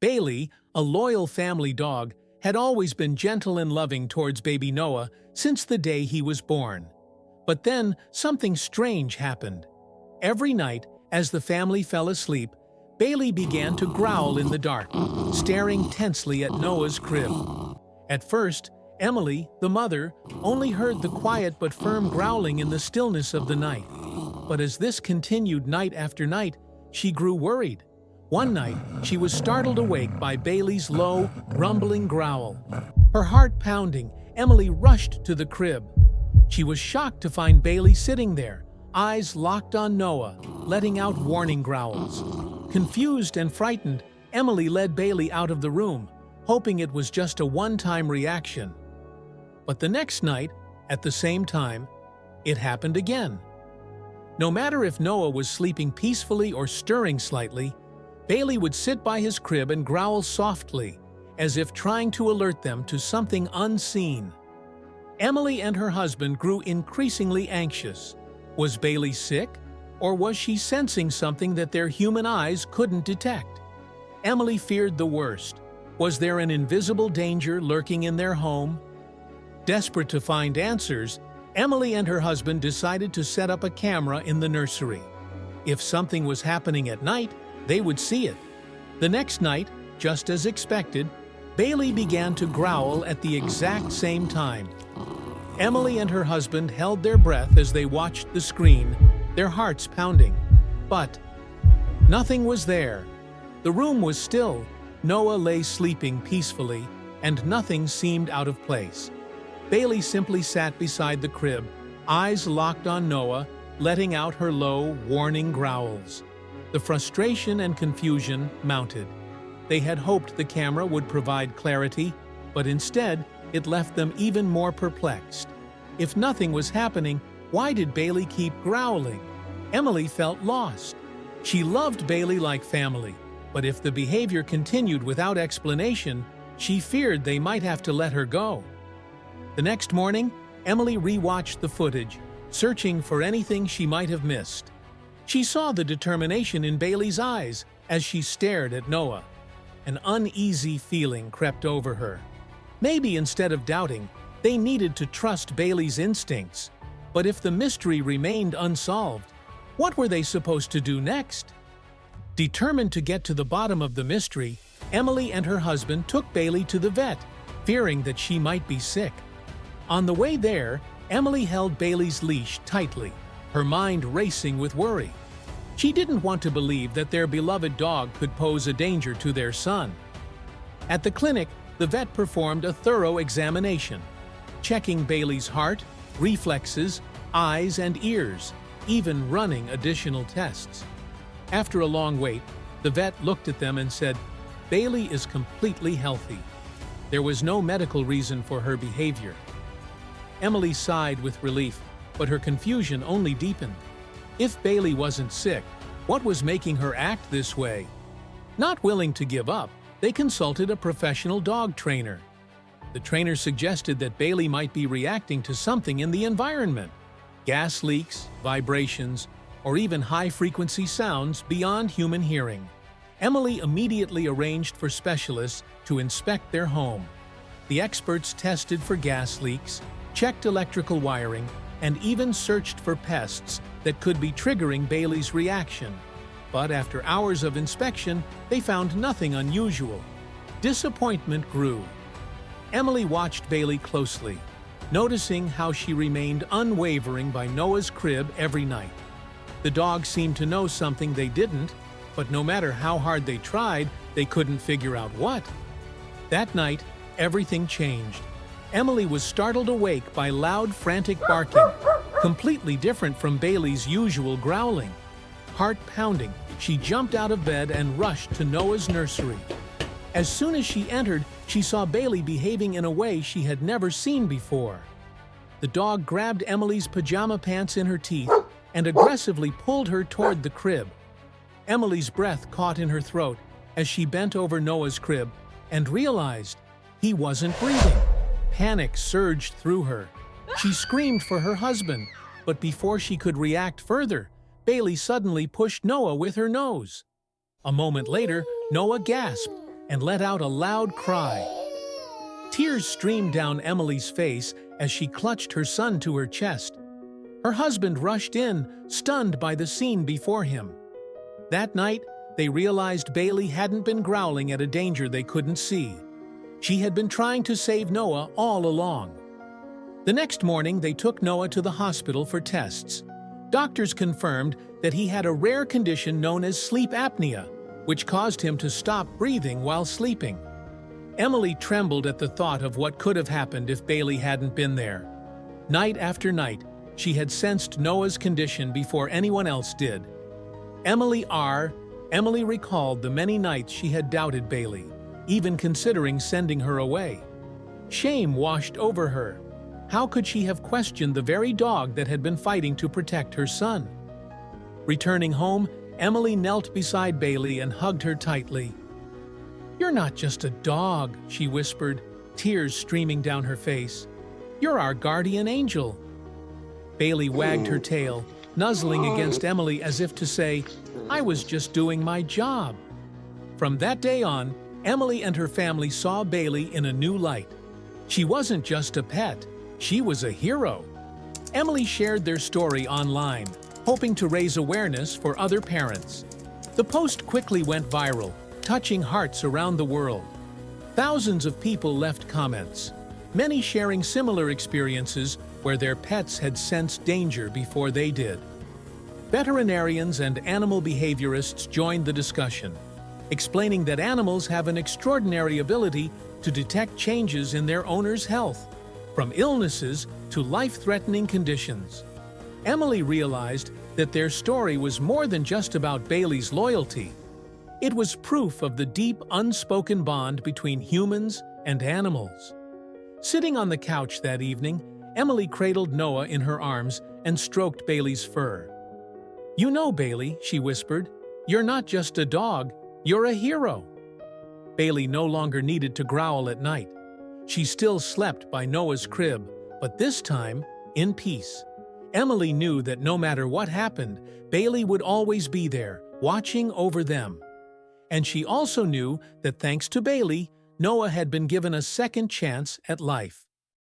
Bailey, a loyal family dog, had always been gentle and loving towards baby Noah since the day he was born. But then something strange happened. Every night, as the family fell asleep, Bailey began to growl in the dark, staring tensely at Noah's crib. At first, Emily, the mother, only heard the quiet but firm growling in the stillness of the night. But as this continued night after night, she grew worried. One night, she was startled awake by Bailey's low, rumbling growl. Her heart pounding, Emily rushed to the crib. She was shocked to find Bailey sitting there, eyes locked on Noah, letting out warning growls. Confused and frightened, Emily led Bailey out of the room, hoping it was just a one-time reaction. But the next night, at the same time, it happened again. No matter if Noah was sleeping peacefully or stirring slightly, Bailey would sit by his crib and growl softly, as if trying to alert them to something unseen. Emily and her husband grew increasingly anxious. Was Bailey sick, or was she sensing something that their human eyes couldn't detect? Emily feared the worst. Was there an invisible danger lurking in their home? Desperate to find answers, Emily and her husband decided to set up a camera in the nursery. If something was happening at night, they would see it. The next night, just as expected, Bailey began to growl at the exact same time. Emily and her husband held their breath as they watched the screen, their hearts pounding. But nothing was there. The room was still. Noah lay sleeping peacefully, and nothing seemed out of place. Bailey simply sat beside the crib, eyes locked on Noah, letting out her low, warning growls. The frustration and confusion mounted. They had hoped the camera would provide clarity, but instead, it left them even more perplexed. If nothing was happening, why did Bailey keep growling? Emily felt lost. She loved Bailey like family, but if the behavior continued without explanation, she feared they might have to let her go. The next morning, Emily rewatched the footage, searching for anything she might have missed. She saw the determination in Bailey's eyes as she stared at Noah. An uneasy feeling crept over her. Maybe instead of doubting, they needed to trust Bailey's instincts. But if the mystery remained unsolved, what were they supposed to do next? Determined to get to the bottom of the mystery, Emily and her husband took Bailey to the vet, fearing that she might be sick. On the way there, Emily held Bailey's leash tightly, her mind racing with worry. She didn't want to believe that their beloved dog could pose a danger to their son. At the clinic, the vet performed a thorough examination, checking Bailey's heart, reflexes, eyes and ears, even running additional tests. After a long wait, the vet looked at them and said, "Bailey is completely healthy." There was no medical reason for her behavior. Emily sighed with relief, but her confusion only deepened. If Bailey wasn't sick, what was making her act this way? Not willing to give up, they consulted a professional dog trainer. The trainer suggested that Bailey might be reacting to something in the environment. Gas leaks, vibrations, or even high-frequency sounds beyond human hearing. Emily immediately arranged for specialists to inspect their home. The experts tested for gas leaks, checked electrical wiring, and even searched for pests that could be triggering Bailey's reaction. But after hours of inspection, they found nothing unusual. Disappointment grew. Emily watched Bailey closely, noticing how she remained unwavering by Noah's crib every night. The dog seemed to know something they didn't, but no matter how hard they tried, they couldn't figure out what. That night, everything changed. Emily was startled awake by loud, frantic barking, completely different from Bailey's usual growling. Heart pounding, she jumped out of bed and rushed to Noah's nursery. As soon as she entered, she saw Bailey behaving in a way she had never seen before. The dog grabbed Emily's pajama pants in her teeth and aggressively pulled her toward the crib. Emily's breath caught in her throat as she bent over Noah's crib and realized he wasn't breathing. Panic surged through her. She screamed for her husband, but before she could react further, Bailey suddenly pushed Noah with her nose. A moment later, Noah gasped, and let out a loud cry. Tears streamed down Emily's face as she clutched her son to her chest. Her husband rushed in, stunned by the scene before him. That night, they realized Bailey hadn't been growling at a danger they couldn't see. She had been trying to save Noah all along. The next morning, they took Noah to the hospital for tests. Doctors confirmed that he had a rare condition known as sleep apnea, which caused him to stop breathing while sleeping. Emily trembled at the thought of what could have happened if Bailey hadn't been there. Night after night, she had sensed Noah's condition before anyone else did. Emily recalled the many nights she had doubted Bailey, even considering sending her away. Shame washed over her. How could she have questioned the very dog that had been fighting to protect her son? Returning home, Emily knelt beside Bailey and hugged her tightly. "You're not just a dog," she whispered, tears streaming down her face. "You're our guardian angel." Bailey wagged her tail, nuzzling against Emily as if to say, "I was just doing my job." From that day on, Emily and her family saw Bailey in a new light. She wasn't just a pet, she was a hero. Emily shared their story online, hoping to raise awareness for other parents. The post quickly went viral, touching hearts around the world. Thousands of people left comments, many sharing similar experiences where their pets had sensed danger before they did. Veterinarians and animal behaviorists joined the discussion, explaining that animals have an extraordinary ability to detect changes in their owner's health, from illnesses to life-threatening conditions. Emily realized that their story was more than just about Bailey's loyalty. It was proof of the deep, unspoken bond between humans and animals. Sitting on the couch that evening, Emily cradled Noah in her arms and stroked Bailey's fur. "You know, Bailey," she whispered, "you're not just a dog, you're a hero." Bailey no longer needed to growl at night. She still slept by Noah's crib, but this time, in peace. Emily knew that no matter what happened, Bailey would always be there, watching over them. And she also knew that thanks to Bailey, Noah had been given a second chance at life.